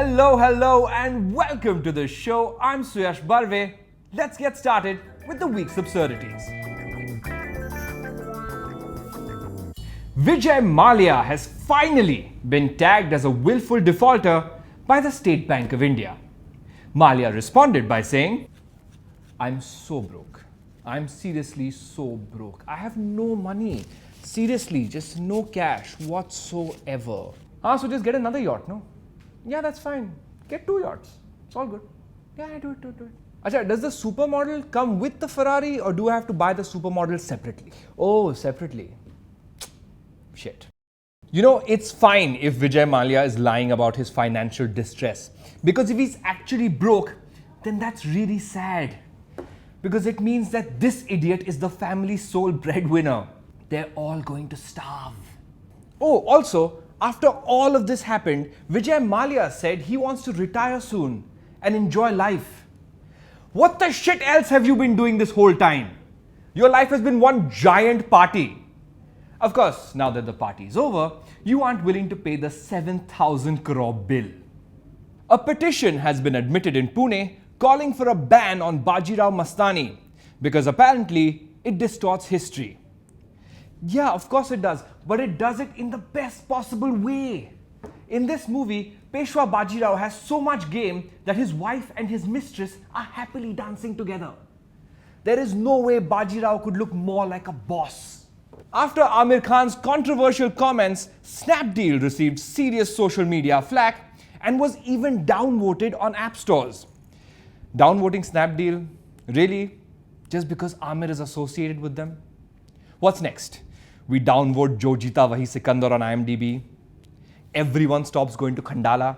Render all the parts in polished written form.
Hello, and welcome to the show. I'm Suyash Barve. Let's get started with the week's absurdities. Vijay Mallya has finally been tagged as a willful defaulter by the State Bank of India. Mallya responded by saying, "I'm so broke. I'm seriously so broke. I have no money. Seriously, just no cash whatsoever." So just get another yacht, no? Yeah, that's fine. Get 2 yachts. It's all good. Yeah, do it. Achha, does the supermodel come with the Ferrari or do I have to buy the supermodel separately? Oh, separately. Shit. You know, it's fine if Vijay Mallya is lying about his financial distress. Because if he's actually broke, then that's really sad. Because it means that this idiot is the family's sole breadwinner. They're all going to starve. Oh, also, after all of this happened, Vijay Mallya said he wants to retire soon and enjoy life. What the shit else have you been doing this whole time? Your life has been one giant party. Of course, now that the party is over, you aren't willing to pay the 7,000 crore bill. A petition has been admitted in Pune calling for a ban on Bajirao Mastani because apparently it distorts history. Yeah, of course it does, but it does it in the best possible way. In this movie, Peshwa Bajirao has so much game that his wife and his mistress are happily dancing together. There is no way Bajirao could look more like a boss. After Aamir Khan's controversial comments, Snapdeal received serious social media flack and was even downvoted on app stores. Downvoting Snapdeal? Really? Just because Aamir is associated with them? What's next? We downvote Jo Jeeta Wahi Sikandar on IMDb. Everyone stops going to Khandala.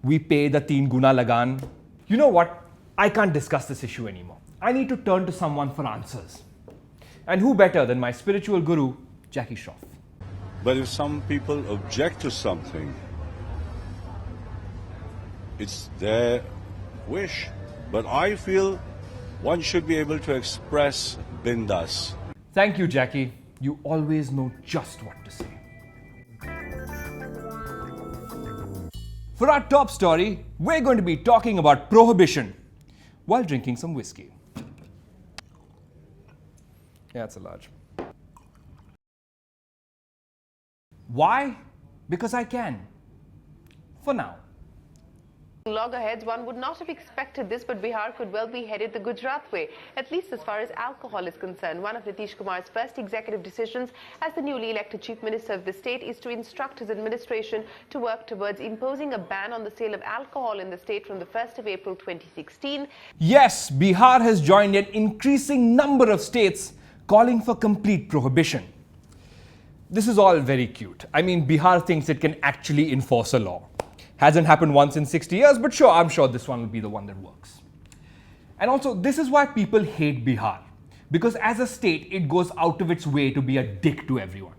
We pay the 3 guna lagan. You know what? I can't discuss this issue anymore. I need to turn to someone for answers. And who better than my spiritual guru, Jackie Shroff. But if some people object to something, it's their wish. But I feel one should be able to express bindas. Thank you, Jackie. You always know just what to say. For our top story, we're going to be talking about Prohibition while drinking some whiskey. Yeah, it's a large. Why? Because I can. For now. Loggerheads, one would not have expected this, but Bihar could well be headed the Gujarat way, at least as far as alcohol is concerned. One of Nitish Kumar's first executive decisions as the newly elected Chief Minister of the state is to instruct his administration to work towards imposing a ban on the sale of alcohol in the state from the 1st of April 2016. Yes, Bihar has joined an increasing number of states calling for complete prohibition. This is all very cute. I mean, Bihar thinks it can actually enforce a law. Hasn't happened once in 60 years, but sure, I'm sure this one will be the one that works. And also, this is why people hate Bihar. Because as a state, it goes out of its way to be a dick to everyone.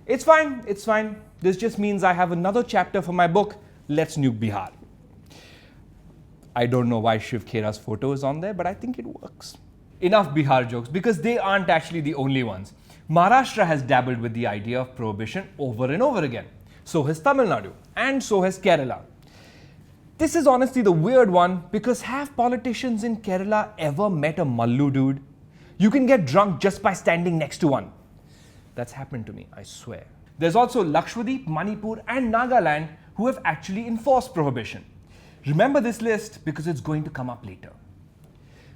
It's fine. This just means I have another chapter for my book, Let's Nuke Bihar. I don't know why Shiv Khera's photo is on there, but I think it works. Enough Bihar jokes, because they aren't actually the only ones. Maharashtra has dabbled with the idea of prohibition over and over again. So has Tamil Nadu, and so has Kerala. This is honestly the weird one, because have politicians in Kerala ever met a Mallu dude? You can get drunk just by standing next to one. That's happened to me, I swear. There's also Lakshadweep, Manipur and Nagaland who have actually enforced prohibition. Remember this list because it's going to come up later.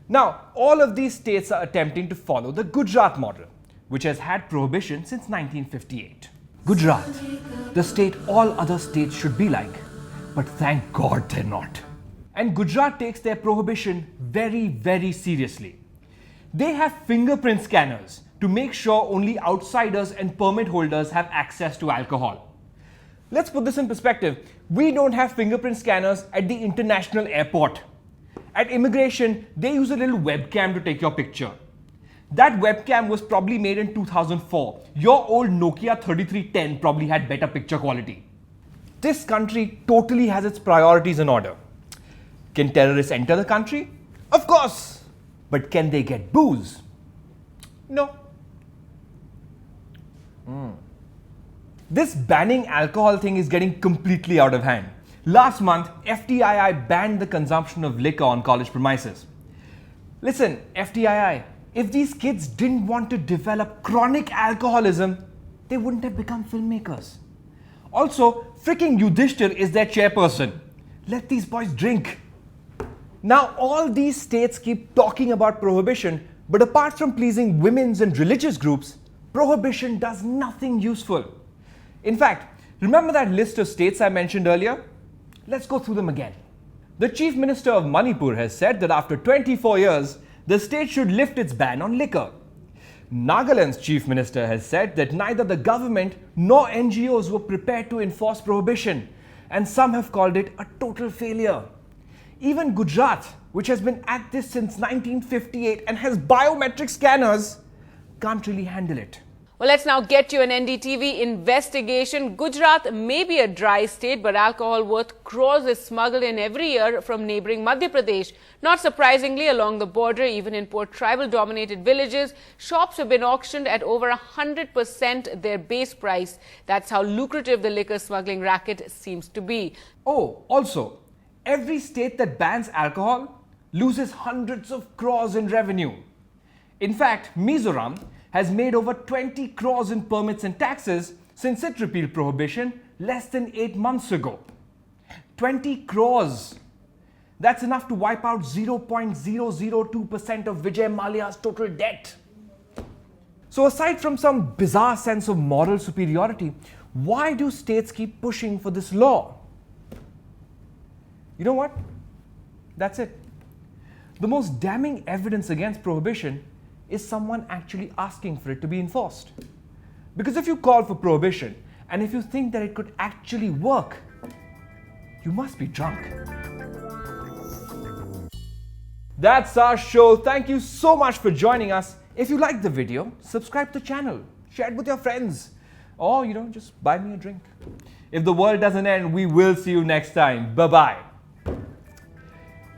Now, all of these states are attempting to follow the Gujarat model, which has had prohibition since 1958. Gujarat, the state all other states should be like, but thank God they're not. And Gujarat takes their prohibition very, very seriously. They have fingerprint scanners to make sure only outsiders and permit holders have access to alcohol. Let's put this in perspective. We don't have fingerprint scanners at the international airport. At immigration, they use a little webcam to take your picture. That webcam was probably made in 2004. Your old Nokia 3310 probably had better picture quality. This country totally has its priorities in order. Can terrorists enter the country? Of course! But can they get booze? No. This banning alcohol thing is getting completely out of hand. Last month, FTII banned the consumption of liquor on college premises. Listen, FTII, if these kids didn't want to develop chronic alcoholism, they wouldn't have become filmmakers. Also, freaking Yudhishthir is their chairperson. Let these boys drink. Now, all these states keep talking about prohibition, but apart from pleasing women's and religious groups, prohibition does nothing useful. In fact, remember that list of states I mentioned earlier? Let's go through them again. The Chief Minister of Manipur has said that after 24 years, the state should lift its ban on liquor. Nagaland's Chief Minister has said that neither the government nor NGOs were prepared to enforce prohibition, and some have called it a total failure. Even Gujarat, which has been at this since 1958 and has biometric scanners, can't really handle it. Well, let's now get to an NDTV investigation. Gujarat may be a dry state, but alcohol worth crores is smuggled in every year from neighbouring Madhya Pradesh. Not surprisingly, along the border, even in poor tribal-dominated villages, shops have been auctioned at over 100% their base price. That's how lucrative the liquor smuggling racket seems to be. Oh, also, every state that bans alcohol loses hundreds of crores in revenue. In fact, Mizoram has made over 20 crores in permits and taxes since it repealed prohibition less than 8 months ago. 20 crores. That's enough to wipe out 0.002% of Vijay Mallya's total debt. So aside from some bizarre sense of moral superiority, why do states keep pushing for this law? You know what? That's it. The most damning evidence against prohibition is someone actually asking for it to be enforced. Because if you call for prohibition and if you think that it could actually work, you must be drunk. That's our show. Thank you so much for joining us. If you liked the video, subscribe to the channel, share it with your friends, or just buy me a drink. If the world doesn't end, we will see you next time. Bye-bye.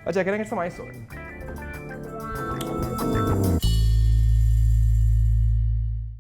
Acha, can I get some ice?